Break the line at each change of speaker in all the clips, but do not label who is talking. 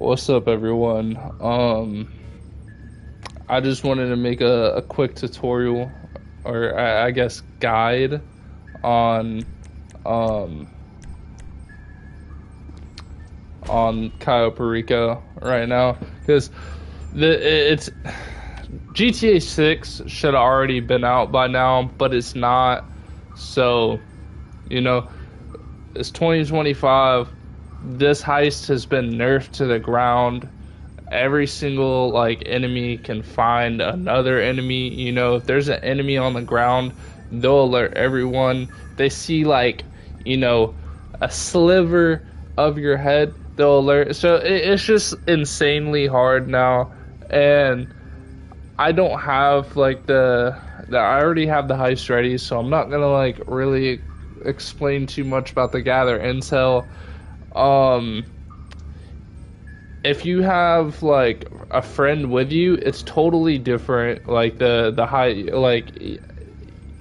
What's up, everyone? I just wanted to make a quick tutorial, or I guess guide on um on Cayo right now because it's GTA 6 should have already been out by now, but it's not. So, you know, it's 2025. This heist has been nerfed to the ground. Every single enemy can find another enemy. If there's an enemy on the ground, they'll alert everyone. They see you know a sliver of your head, they'll alert. So it's just insanely hard now. And I don't have I already have the heist ready, so I'm not gonna really explain too much about the gather intel. um if you have a friend with you, it's totally different. The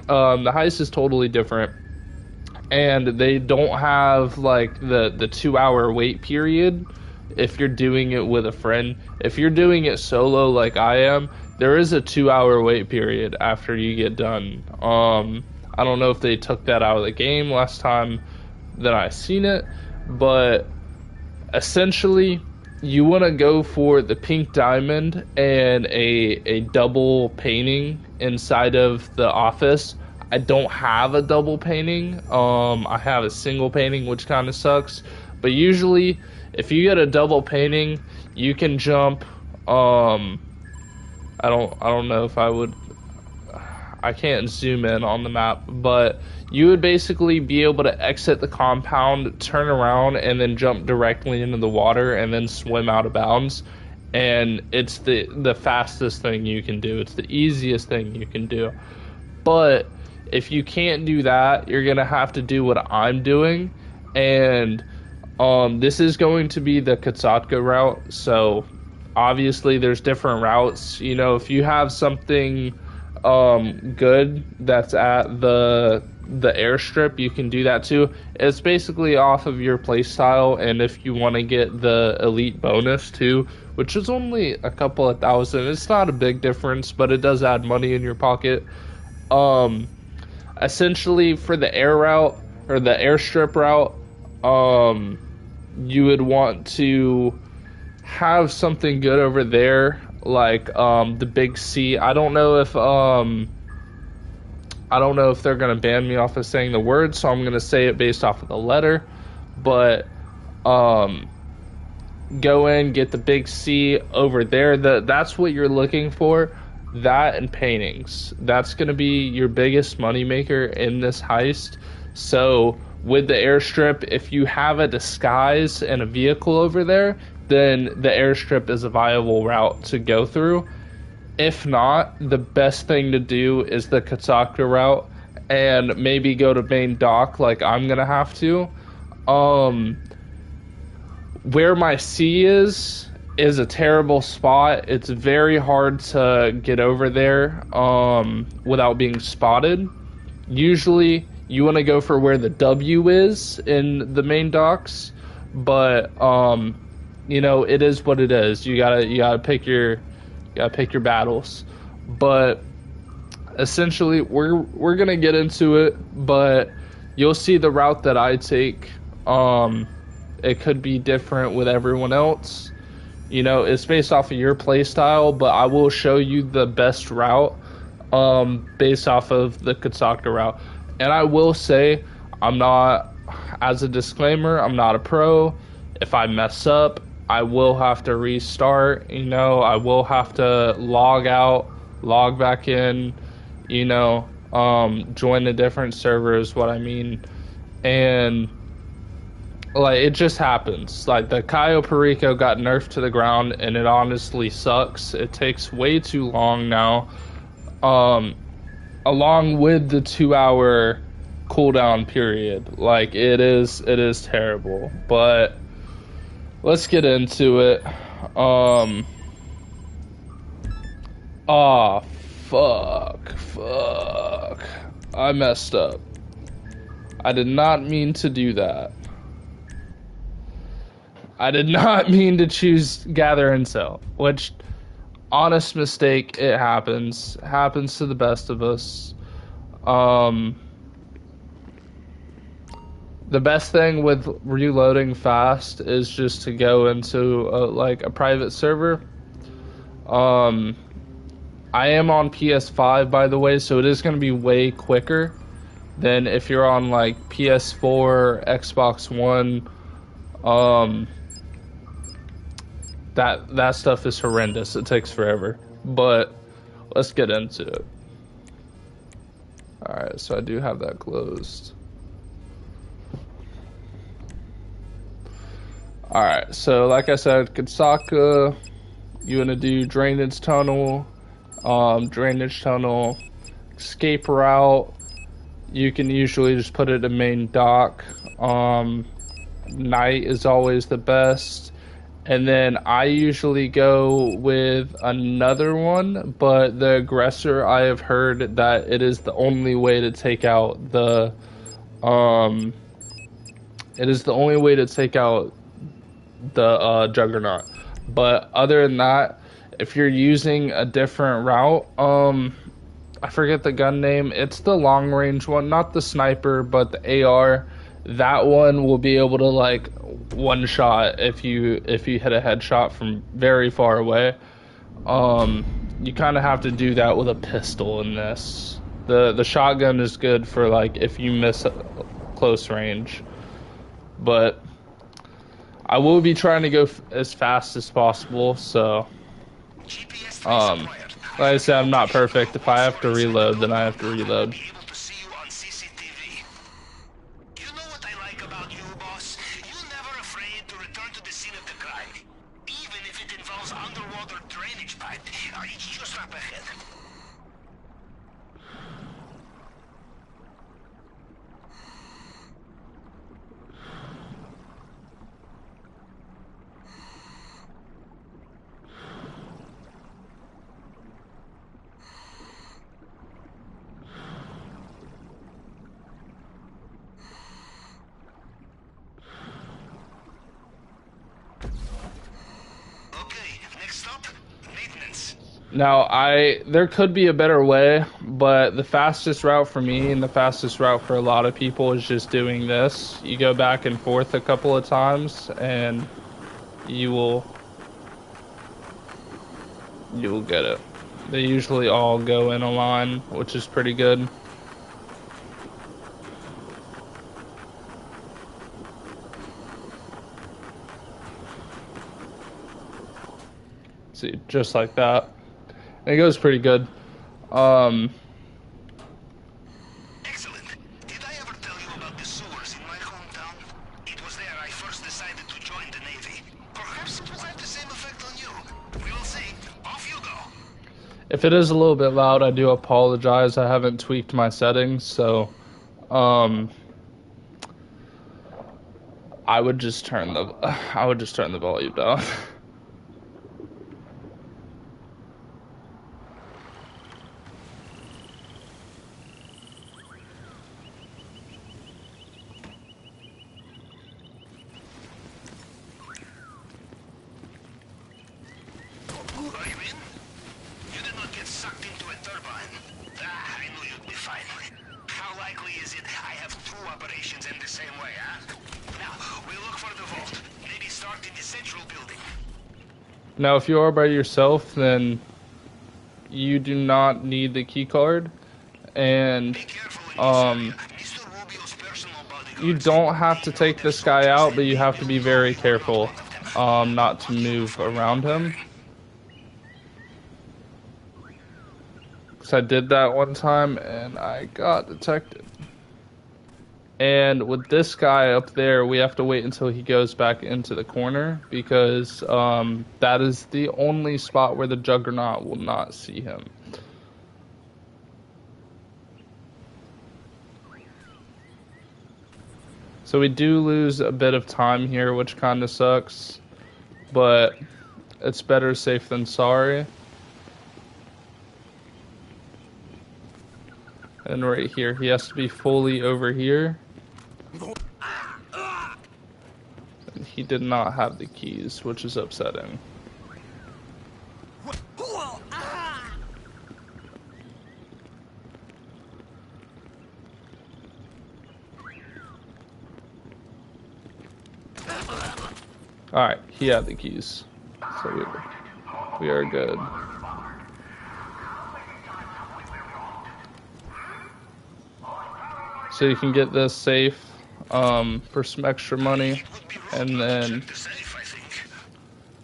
heist is totally different, and they don't have the 2 hour wait period if you're doing it with a friend. If you're doing it solo like I am, there is a 2 hour wait period after you get done. I don't know if they took that out of the game last time that I seen it, but essentially you want to go for the pink diamond and a double painting inside of the office. I don't have a double painting. I have a single painting, which kind of sucks. But usually, if you get a double painting, you can jump. I don't know if I would. I can't zoom in on the map, but you would basically be able to exit the compound, turn around, and then jump directly into the water and then swim out of bounds. And it's the fastest thing you can do. It's the easiest thing you can do. But if you can't do that, you're gonna have to do what I'm doing. And this is going to be the Katsatka route. So obviously there's different routes. If you have something good that's at the airstrip, you can do that too. It's basically off of your playstyle, and if you want to get the elite bonus too, which is only a couple of thousand, it's not a big difference, but it does add money in your pocket. Essentially for the air route, or the airstrip route, you would want to have something good over there, the big C. I don't know if they're gonna ban me off of saying the word, so I'm gonna say it based off of the letter. But go in, get the big C over there. That's what you're looking for. That and paintings. That's gonna be your biggest moneymaker in this heist. So with the airstrip, if you have a disguise and a vehicle over there, then the airstrip is a viable route to go through. If not, the best thing to do is the Katsaka route, and maybe go to main dock like I'm gonna have to. Where my C is a terrible spot. It's very hard to get over there without being spotted. Usually you want to go for where the W is in the main docks, but it is what it is. You gotta pick your battles. But essentially we're gonna get into it, but you'll see the route that I take. It could be different with everyone else. It's based off of your play style, but I will show you the best route based off of the Katsaka route. And I will say, as a disclaimer, I'm not a pro. If I mess up, I will have to restart. I will have to log out, log back in, join a different server is what I mean. And it just happens. The Cayo Perico got nerfed to the ground, and it honestly sucks. It takes way too long now. Along with the 2 hour cooldown period. It is terrible. But let's get into it. Fuck. I messed up. I did not mean to do that. I did not mean to choose gather intel, which, honest mistake, it happens. Happens to the best of us. The best thing with reloading fast is just to go into like a private server. I am on PS5, by the way, so it is going to be way quicker than if you're on like PS4, Xbox One. That stuff is horrendous. It takes forever. But let's get into it. Alright, so I do have that closed. Alright, so like I said, Katsaka, you want to do drainage tunnel, escape route. You can usually just put it in main dock. Night is always the best. And then I usually go with another one, but the aggressor, I have heard that it is the only way to take out the Juggernaut. But other than that, if you're using a different route, I forget the gun name. It's the long range one, not the sniper, but the AR. That one will be able to like one shot if you hit a headshot from very far away. You kind of have to do that with a pistol in this. The shotgun is good for like if you miss a close range, but I will be trying to go as fast as possible. So, like I said, I'm not perfect. If I have to reload, then I have to reload. Now, there could be a better way, but the fastest route for me and the fastest route for a lot of people is just doing this. You go back and forth a couple of times, and you will get it. They usually all go in a line, which is pretty good. See, just like that. It goes pretty good.
Excellent. Did I ever tell you about the sewers in my hometown? It was there I first decided to join the Navy. Perhaps it will have the same effect on you. We will see. Off you go.
If it is a little bit loud, I do apologize. I haven't tweaked my settings, so I would just turn the volume down. Now, if you are by yourself, then you do not need the key card, and you don't have to take this guy out, but you have to be very careful not to move around him. Because I did that one time, and I got detected. And with this guy up there, we have to wait until he goes back into the corner, because that is the only spot where the Juggernaut will not see him. So we do lose a bit of time here, which kind of sucks, but it's better safe than sorry. And right here, he has to be fully over here. he did not have the keys, which is upsetting. Alright, he had the keys. So we are good. So you can get this safe for some extra money. And then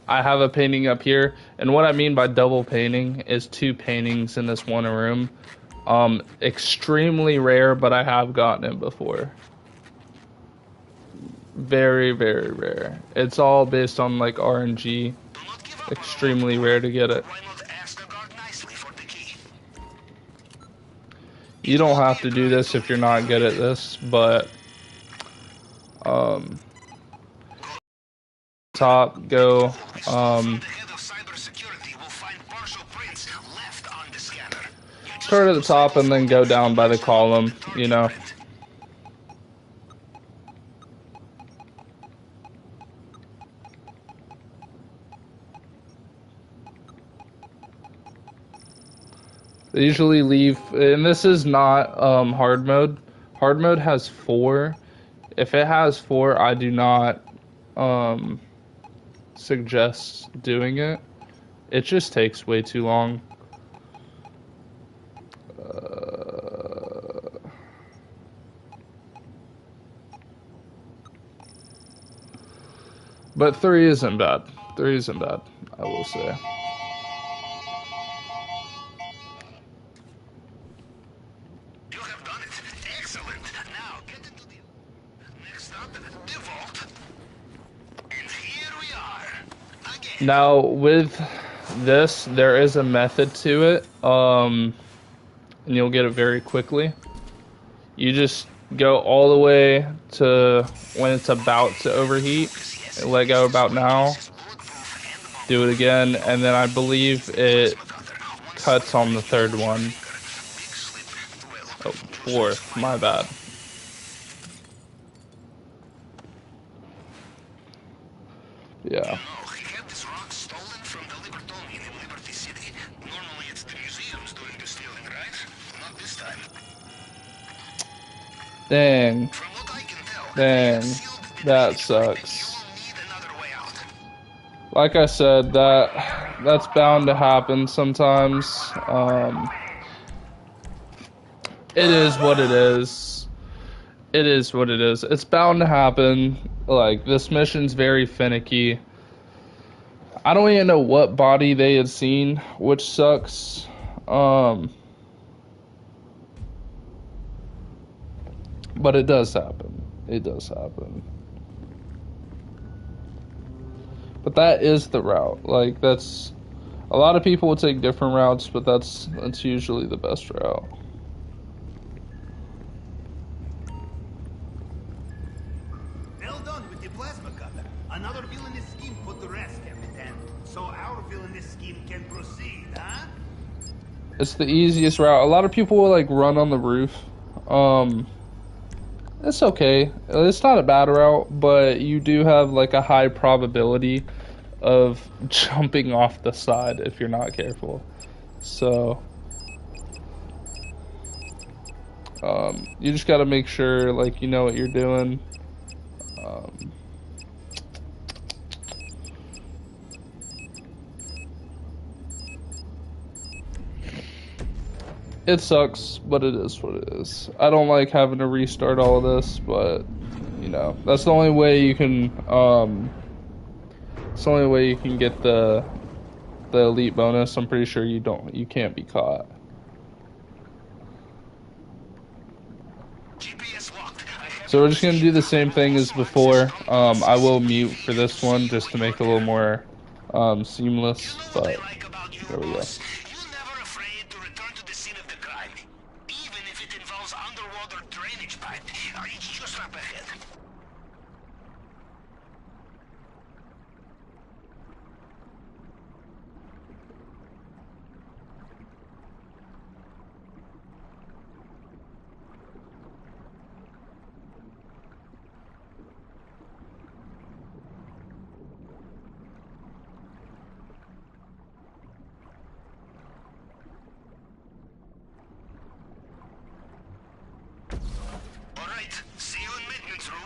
I have a painting up here. And what I mean by double painting is 2 paintings in this one room. Extremely rare, but I have gotten it before. Very, very rare. It's all based on like RNG. Extremely rare to get it. You don't have to do this if you're not good at this, but top go start at the top and then go down by the column, you know. They usually leave, and this is not hard mode. Hard mode has 4. If it has 4, I do not suggest doing it. It just takes way too long. But 3 isn't bad. 3 isn't bad, I will say. Now, with this, there is a method to it, and you'll get it very quickly. You just go all the way to when it's about to overheat, let go about now, do it again, and then I believe it cuts on the 3rd one. Oh, 4th, my bad. Yeah. Dang. Dang. That sucks. Like I said, that's bound to happen sometimes. It is what it is. It is what it is. It's bound to happen. Like, this mission's very finicky. I don't even know what body they had seen, which sucks. But it does happen. It does happen. But that is the route. Like, that's... A lot of people will take different routes, but that's usually the best route.
Well done with the plasma cutter. Another villainous scheme put to rest, Captain. So our villainous scheme can proceed, huh?
It's the easiest route. A lot of people will, like, run on the roof. It's okay. It's not a bad route, but you do have like a high probability of jumping off the side if you're not careful. So you just got to make sure like you know what you're doing. It sucks, but it is what it is. I don't like having to restart all of this, but you know, that's the only way you can it's the only way you can get the elite bonus. I'm pretty sure you can't be caught. So we're just gonna do the same thing as before. I will mute for this one just to make it a little more seamless, but there we go.
right. See you in maintenance room.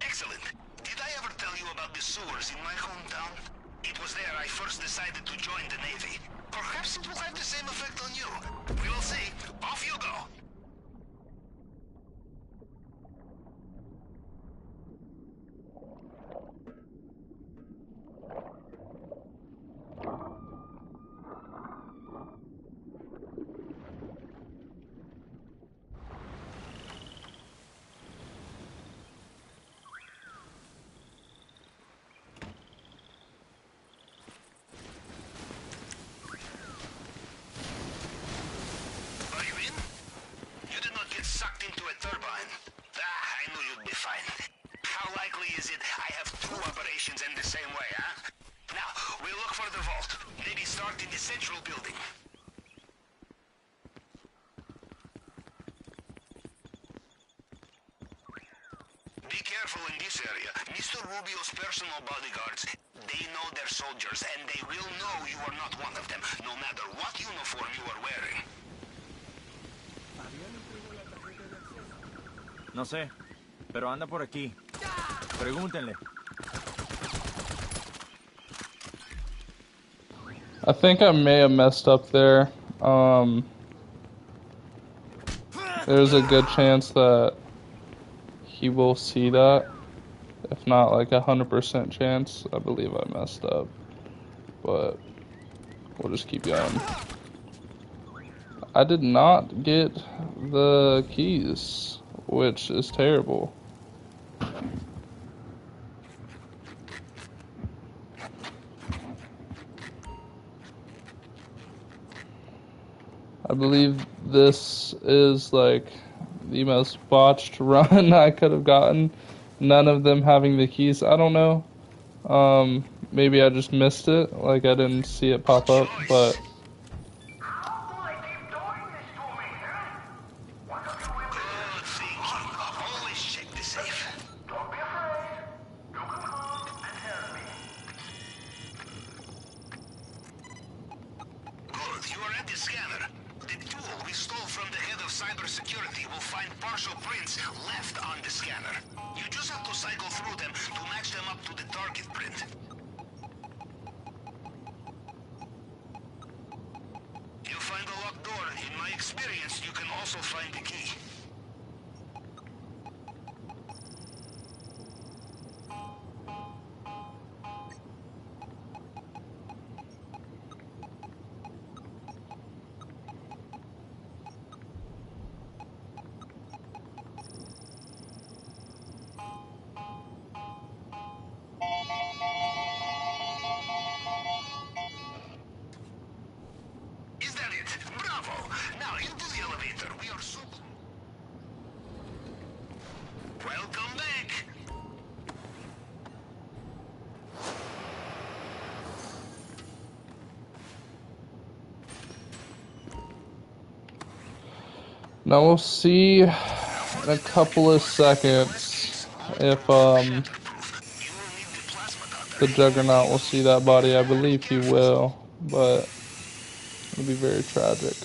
Excellent. Did I ever tell you about the sewers in my hometown? It was there I first decided to join the Navy. Perhaps it will have the same effect on you. We will see. Off you go. Are you in? You did not get sucked into a turbine. I knew you'd be fine. How likely is it I have two operations in the same way, huh? Now, we'll look for the vault. Maybe start in the central building. Be careful in this area. Mr. Rubio's personal bodyguards, they know their soldiers, and they will know you are not one of them, no matter what uniform you are wearing.
No sé, pero anda por aquí. Pregúntenle.
I think I may have messed up there. There's a good chance that he will see that. If not like 100% chance, I believe I messed up. But we'll just keep going. I did not get the keys, which is terrible. I believe this is like the most botched run I could have gotten. None of them having the keys. I don't know. Maybe I just missed it. Like I didn't see it pop up, but
Good thinking. Always check the safe. Good, you are at the scanner. The tool we stole from the head of cybersecurity will find partial prints left on the scanner. You just have to cycle through them to match them up to the target print. You find a locked door. In my experience, you can also find the key. Is that it? Bravo! Now into the elevator. We are so... Welcome back!
now we'll see in a couple of seconds if the Juggernaut will see that body. I believe he will, but it'll be very tragic.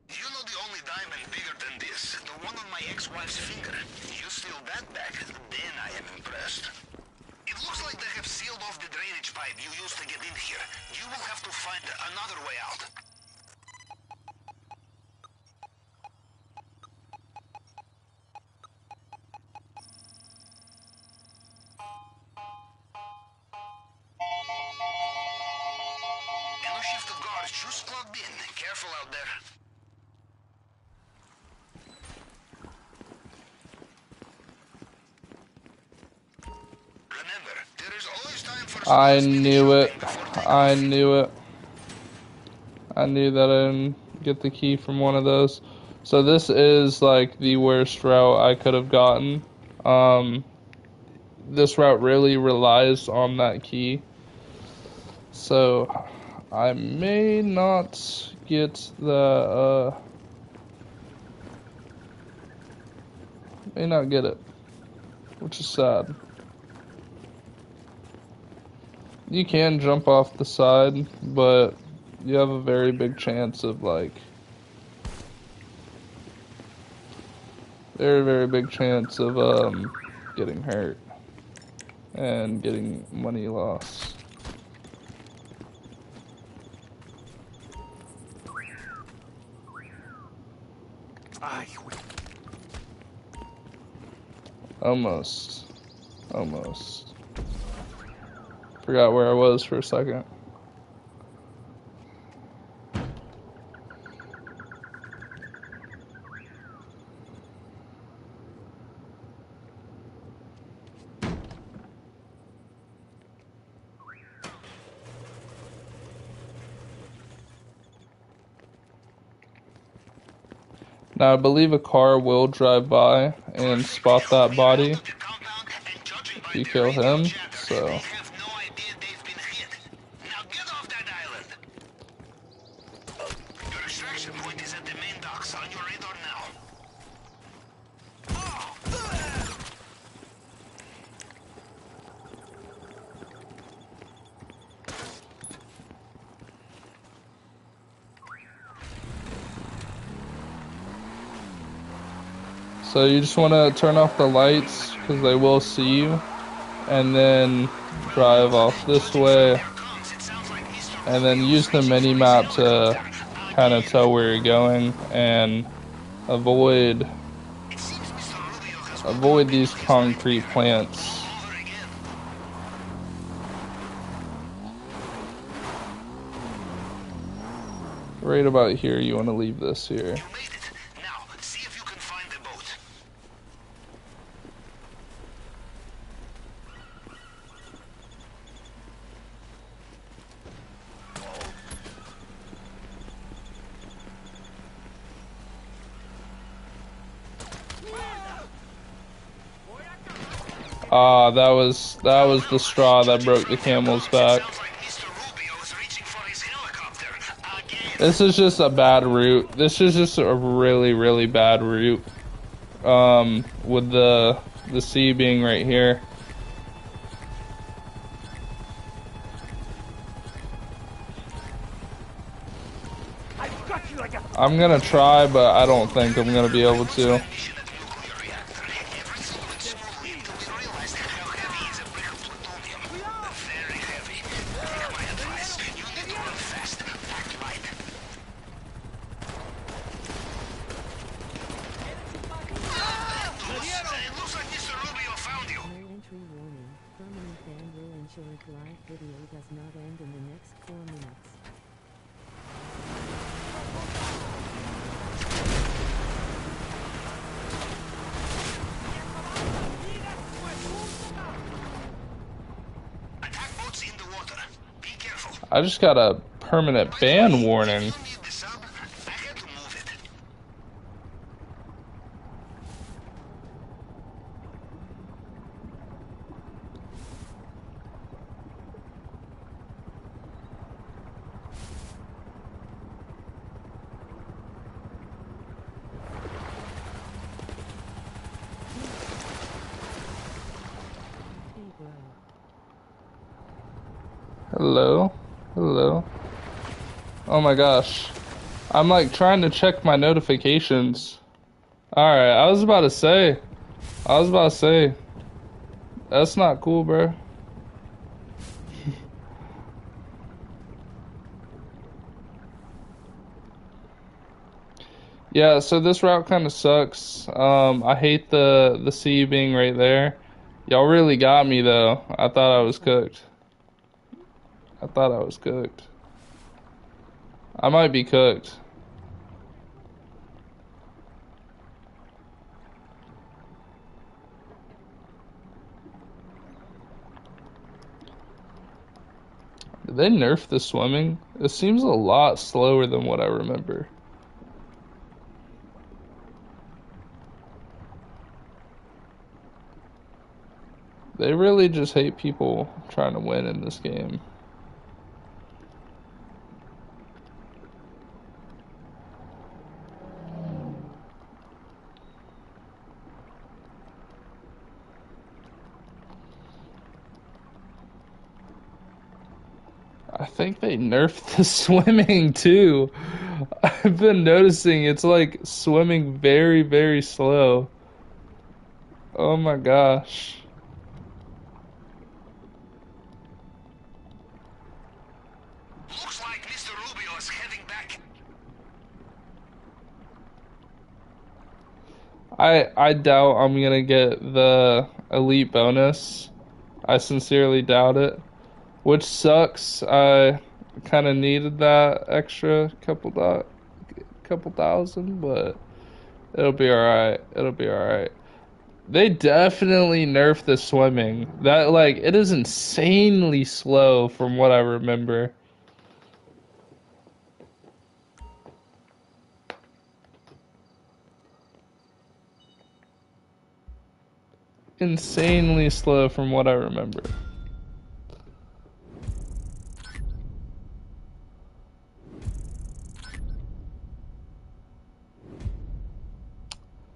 You know the only diamond bigger than this? The one on my ex-wife's finger. You steal that back, then I am impressed. It looks like they have sealed off the drainage pipe you used to get in here. You will have to find another way out.
I knew it. I knew it. I knew that I didn't get the key from one of those. So this is like the worst route I could have gotten. This route really relies on that key. So I may not get the may not get it, which is sad. You can jump off the side, but you have a very big chance of like very big chance of getting hurt and getting money lost. Almost. Forgot where I was for a second. Now I believe a car will drive by and spot that body if you kill him, so so you just want to turn off the lights because they will see you, and then drive off this way, and then use the mini map to kind of tell where you're going and avoid these concrete plants. Right about here, you want to leave this here. Ah, that was the straw that broke the camel's back. This is just a bad route. This is just a really bad route. With the sea being right here. I'm gonna try, but I don't think I'm gonna be able to.
Live video does not end in the next 4 minutes.
I just got a permanent ban warning. Hello? Hello? Oh my gosh. I'm like trying to check my notifications. Alright, I was about to say. That's not cool, bro. Yeah, so this route kind of sucks. I hate the sea being right there. Y'all really got me though. I thought I was cooked. I might be cooked. Did they nerf the swimming? It seems a lot slower than what I remember. They really just hate people trying to win in this game. I think they nerfed the swimming too. I've been noticing it's like swimming very, very slow. Oh my gosh.
Looks like Mr. Rubio is heading back.
I doubt I'm gonna get the elite bonus. I sincerely doubt it. Which sucks. I kind of needed that extra couple thousand, but it'll be all right. It'll be all right. They definitely nerfed the swimming. That like it is insanely slow from what I remember. Insanely slow from what I remember.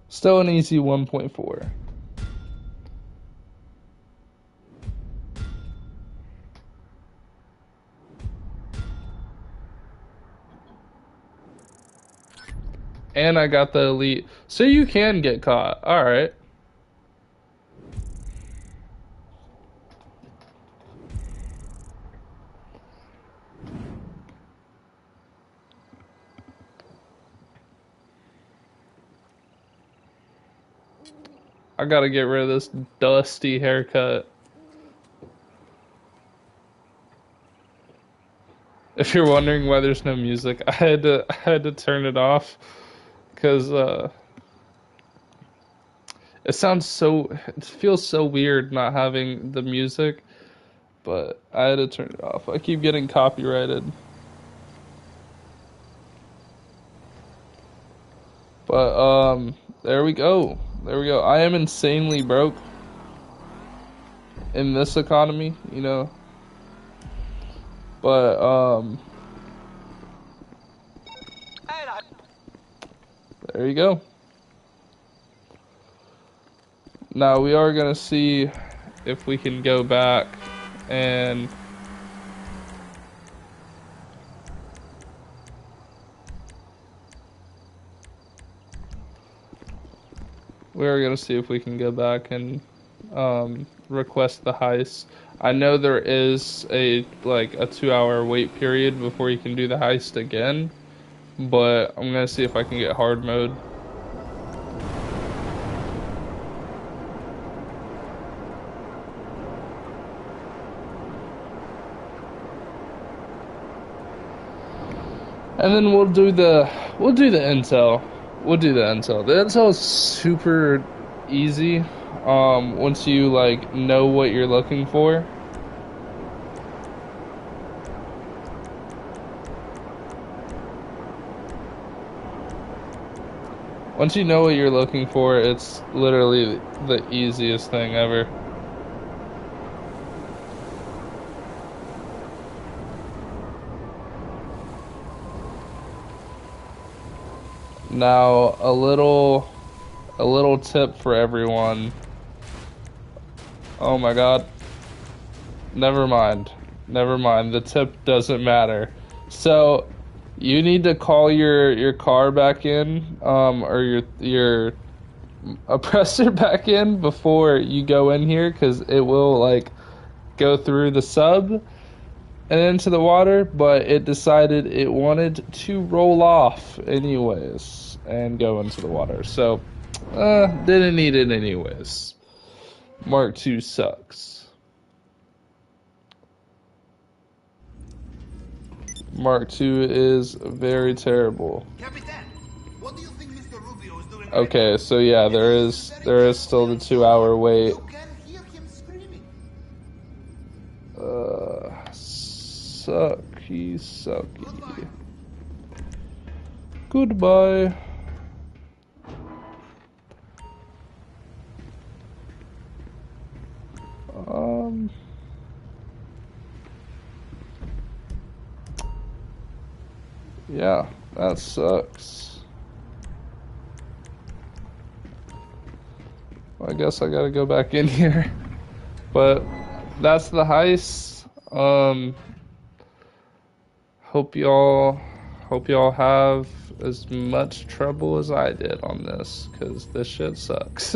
Still an easy 1.4. And I got the elite. So you can get caught. Alright. I gotta get rid of this dusty haircut. If you're wondering why there's no music, I had to turn it off because it feels so weird not having the music, but I had to turn it off. I keep getting copyrighted. But there we go. There we go. I am insanely broke in this economy, you know. But there you go. Now we are gonna see if we can go back and request the heist. I know there is a 2-hour wait period before you can do the heist again, but I'm gonna see if I can get hard mode. And then we'll do the intel. We'll do the intel. The intel is super easy. Once you know what you're looking for. Once you know what you're looking for, it's literally the easiest thing ever. Now, a little tip for everyone. Oh my god. Never mind. The tip doesn't matter. So, you need to call your car back in, or your oppressor back in before you go in here, because it will go through the sub and into the water, but it decided it wanted to roll off anyways and go into the water. So, didn't need it anyways. Mark II sucks. Mark II is very terrible.
Capitan, what do you think Mr. Rubio is doing?
Okay, so yeah, there is still the 2-hour wait.
You can hear him screaming.
sucky, sucky. Goodbye. Yeah, that sucks. I guess I gotta go back in here. But that's the heist. Hope y'all have as much trouble as I did on this, 'cause this shit sucks.